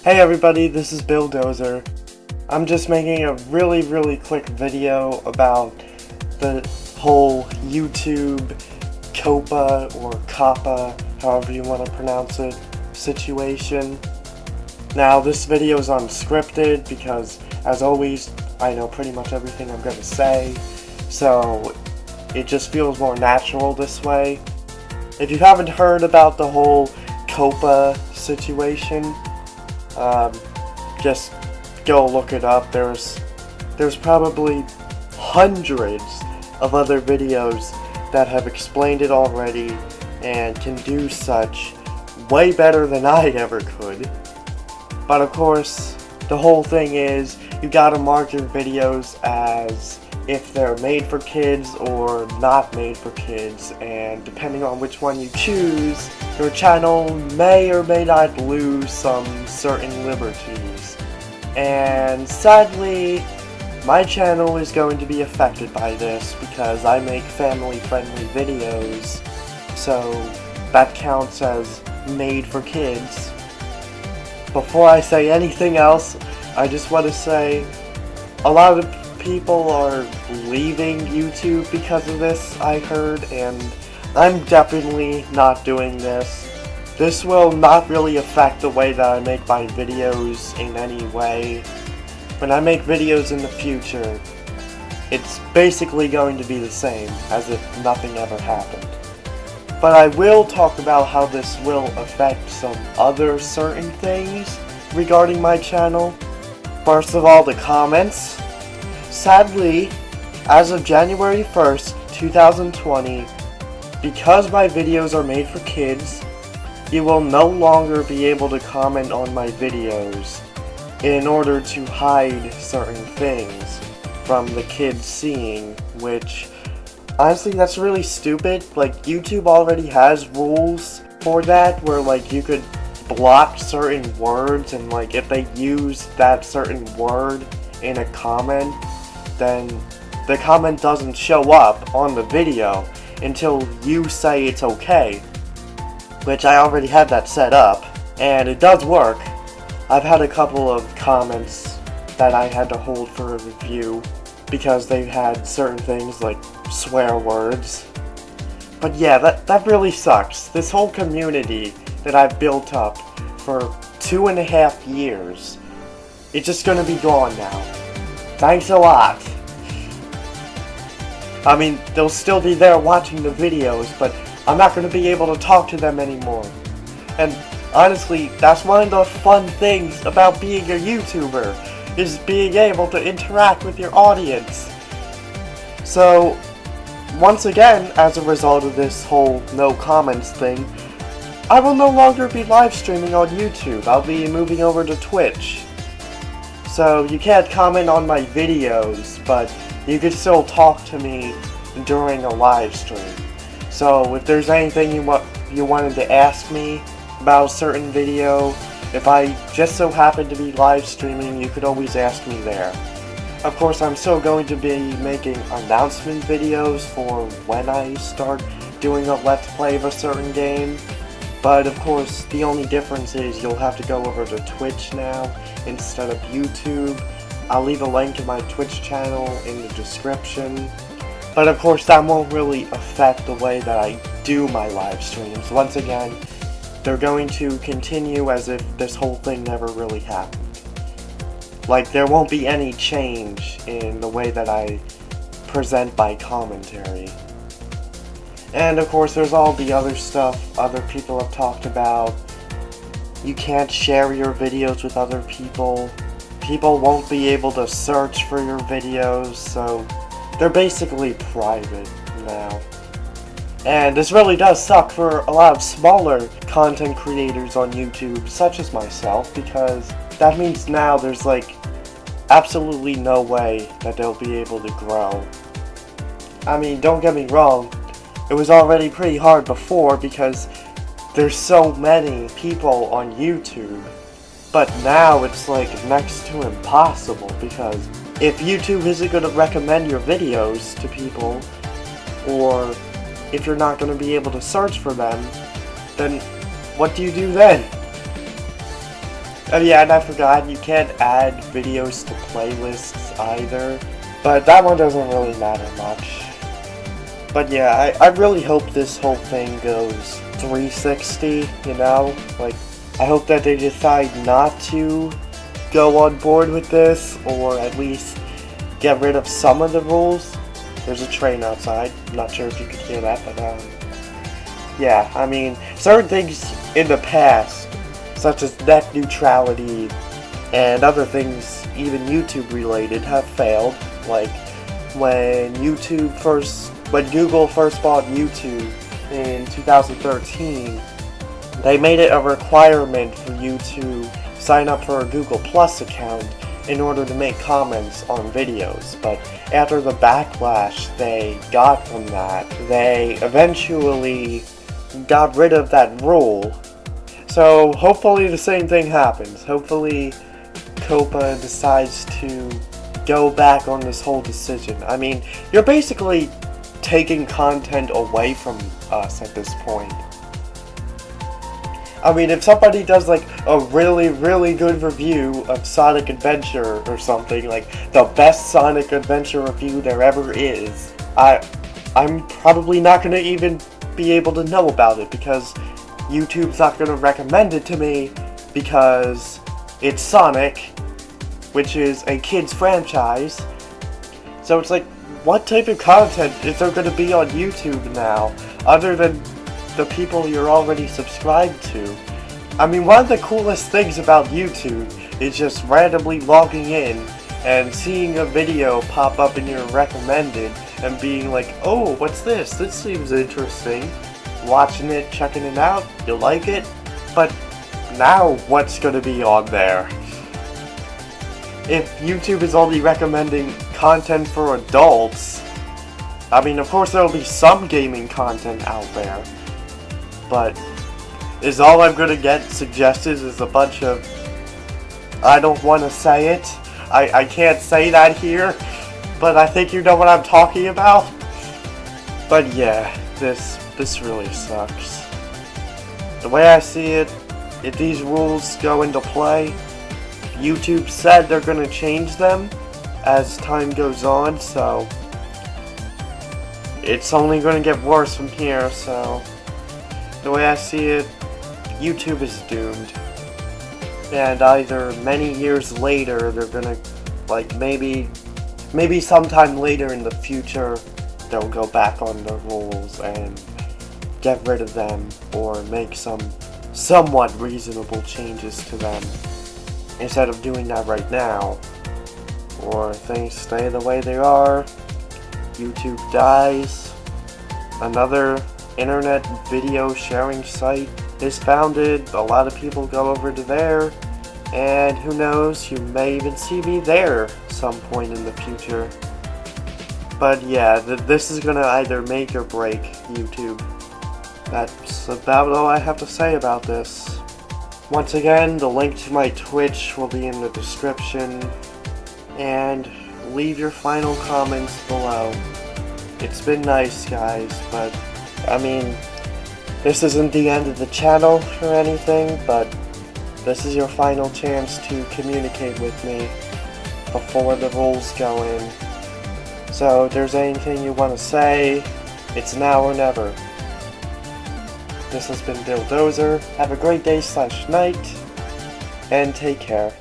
Hey everybody, this is Bill Dozer. I'm just making a really quick video about the whole YouTube COPPA or COPPA, however you want to pronounce it, situation. Now this video is unscripted because, as always, I know pretty much everything I'm going to say, so it just feels more natural this way. If you haven't heard about the whole COPPA situation, just go look it up. There's probably hundreds of other videos that have explained it already and can do such way better than I ever could. But of course, the whole thing is you gotta mark your videos as if they're made for kids or not made for kids, and depending on which one you choose, your channel may or may not lose some certain liberties. And sadly, my channel is going to be affected by this because I make family-friendly videos, so that counts as made for kids. Before I say anything else, I just want to say a lot of people are leaving YouTube because of this, I heard, and I'm definitely not doing this. This will not really affect the way that I make my videos in any way. When I make videos in the future, it's basically going to be the same, as if nothing ever happened. But I will talk about how this will affect some other certain things regarding my channel. First of all, the comments. Sadly, as of January 1st, 2020, because my videos are made for kids, you will no longer be able to comment on my videos in order to hide certain things from the kids seeing, which, honestly, that's really stupid. Like, YouTube already has rules for that, where, like, you could block certain words, and, like, if they use that certain word in a comment, then the comment doesn't show up on the video until you say it's okay, which I already had that set up, and it does work. I've had a couple of comments that I had to hold for a review because they had certain things like swear words. But yeah, that really sucks. This whole community that I've built up for 2.5 years, it's just gonna be gone now. Thanks a lot. I mean, they'll still be there watching the videos, but I'm not going to be able to talk to them anymore. And honestly, that's one of the fun things about being a YouTuber, is being able to interact with your audience. So, once again, as a result of this whole no comments thing, I will no longer be live streaming on YouTube. I'll be moving over to Twitch. So you can't comment on my videos, but you can still talk to me during a live stream. So if there's anything you wanted to ask me about a certain video, if I just so happen to be live streaming, you could always ask me there. Of course, I'm still going to be making announcement videos for when I start doing a Let's Play of a certain game. But of course, the only difference is you'll have to go over to Twitch now instead of YouTube. I'll leave a link to my Twitch channel in the description. But of course, that won't really affect the way that I do my live streams. Once again, they're going to continue as if this whole thing never really happened. Like, there won't be any change in the way that I present my commentary. And of course, there's all the other stuff other people have talked about. You can't share your videos with other people. People won't be able to search for your videos, so they're basically private now. And this really does suck for a lot of smaller content creators on YouTube, such as myself, because that means now there's like absolutely no way that they'll be able to grow. I mean, don't get me wrong, it was already pretty hard before because there's so many people on YouTube, but now it's like next to impossible because if YouTube isn't going to recommend your videos to people, or if you're not going to be able to search for them, then what do you do then? Oh yeah, and I forgot, you can't add videos to playlists either, but that one doesn't really matter much. But yeah, I really hope this whole thing goes 360, you know? Like, I hope that they decide not to go on board with this, or at least get rid of some of the rules. There's a train outside. I'm not sure if you could hear that, but yeah, I mean, certain things in the past, such as net neutrality and other things, even YouTube related, have failed. Like when Google first bought YouTube in 2013, they made it a requirement for you to sign up for a Google Plus account in order to make comments on videos. But after the backlash they got from that, they eventually got rid of that rule. So hopefully the same thing happens. Hopefully COPPA decides to go back on this whole decision. I mean, you're basically taking content away from us at this point. I mean, if somebody does like a really, really good review of Sonic Adventure or something, like the best Sonic Adventure review there ever is, I'm probably not going to even be able to know about it because YouTube's not going to recommend it to me because it's Sonic, which is a kid's franchise. So it's like, what type of content is there going to be on YouTube now, other than the people you're already subscribed to? I mean, one of the coolest things about YouTube is just randomly logging in and seeing a video pop up in your recommended and being like, oh, what's this? This seems interesting. Watching it, checking it out, you like it? But now what's going to be on there? If YouTube is only recommending content for adults, I mean, of course there'll be some gaming content out there, but is all I'm gonna get suggested is a bunch of, I don't want to say it, I can't say that here, but I think you know what I'm talking about. But yeah, this really sucks. The way I see it, if these rules go into play, YouTube said they're gonna change them as time goes on, so it's only gonna get worse from here. So the way I see it, YouTube is doomed, and either many years later they're gonna, like, maybe sometime later in the future they'll go back on the rules and get rid of them, or make some somewhat reasonable changes to them instead of doing that right now. Or things stay the way they are, YouTube dies, another internet video sharing site is founded, a lot of people go over to there, and who knows, you may even see me there some point in the future. But yeah, this is gonna either make or break YouTube. That's about all I have to say about this. Once again, the link to my Twitch will be in the description, and leave your final comments below. It's been nice, guys, but I mean, this isn't the end of the channel or anything, but this is your final chance to communicate with me before the rules go in. So if there's anything you want to say, it's now or never. This has been Bill Dozer. Have a great day/night, and take care.